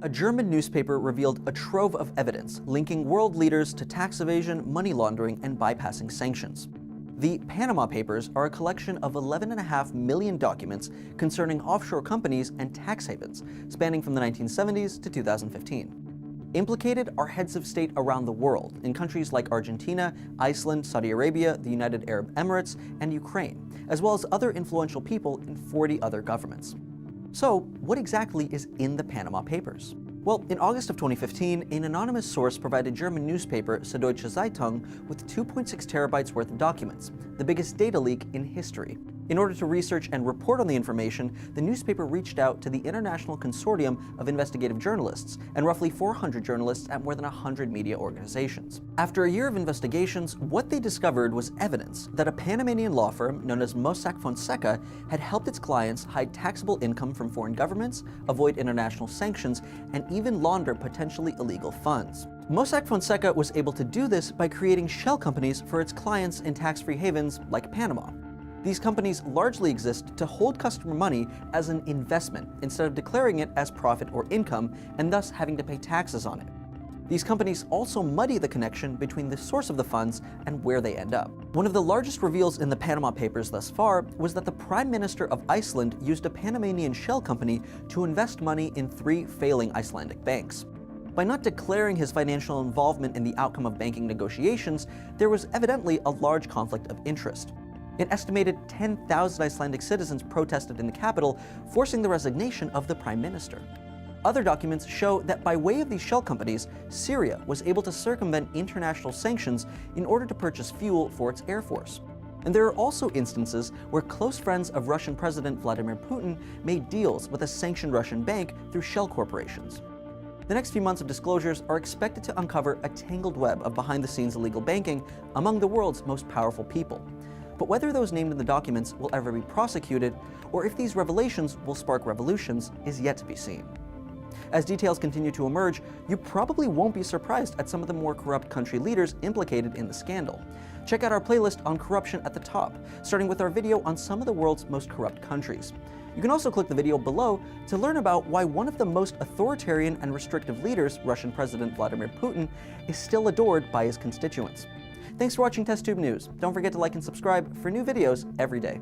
A German newspaper revealed a trove of evidence linking world leaders to tax evasion, money laundering, and bypassing sanctions. The Panama Papers are a collection of 11.5 million documents concerning offshore companies and tax havens, spanning from the 1970s to 2015. Implicated are heads of state around the world, in countries like Argentina, Iceland, Saudi Arabia, the United Arab Emirates, and Ukraine, as well as other influential people in 40 other governments. So, what exactly is in the Panama Papers? Well, in August of 2015, an anonymous source provided German newspaper Süddeutsche Zeitung with 2.6 terabytes worth of documents, the biggest data leak in history. In order to research and report on the information, the newspaper reached out to the International Consortium of Investigative Journalists and roughly 400 journalists at more than 100 media organizations. After a year of investigations, what they discovered was evidence that a Panamanian law firm known as Mossack Fonseca had helped its clients hide taxable income from foreign governments, avoid international sanctions, and even launder potentially illegal funds. Mossack Fonseca was able to do this by creating shell companies for its clients in tax-free havens like Panama. These companies largely exist to hold customer money as an investment instead of declaring it as profit or income and thus having to pay taxes on it. These companies also muddy the connection between the source of the funds and where they end up. One of the largest reveals in the Panama Papers thus far was that the Prime Minister of Iceland used a Panamanian shell company to invest money in 3 failing Icelandic banks. By not declaring his financial involvement in the outcome of banking negotiations, there was evidently a large conflict of interest. An estimated 10,000 Icelandic citizens protested in the capital, forcing the resignation of the prime minister. Other documents show that by way of these shell companies, Syria was able to circumvent international sanctions in order to purchase fuel for its air force. And there are also instances where close friends of Russian President Vladimir Putin made deals with a sanctioned Russian bank through shell corporations. The next few months of disclosures are expected to uncover a tangled web of behind-the-scenes illegal banking among the world's most powerful people. But whether those named in the documents will ever be prosecuted, or if these revelations will spark revolutions, is yet to be seen. As details continue to emerge, you probably won't be surprised at some of the more corrupt country leaders implicated in the scandal. Check out our playlist on corruption at the top, starting with our video on some of the world's most corrupt countries. You can also click the video below to learn about why one of the most authoritarian and restrictive leaders, Russian President Vladimir Putin, is still adored by his constituents. Thanks for watching TestTube News. Don't forget to like and subscribe for new videos every day.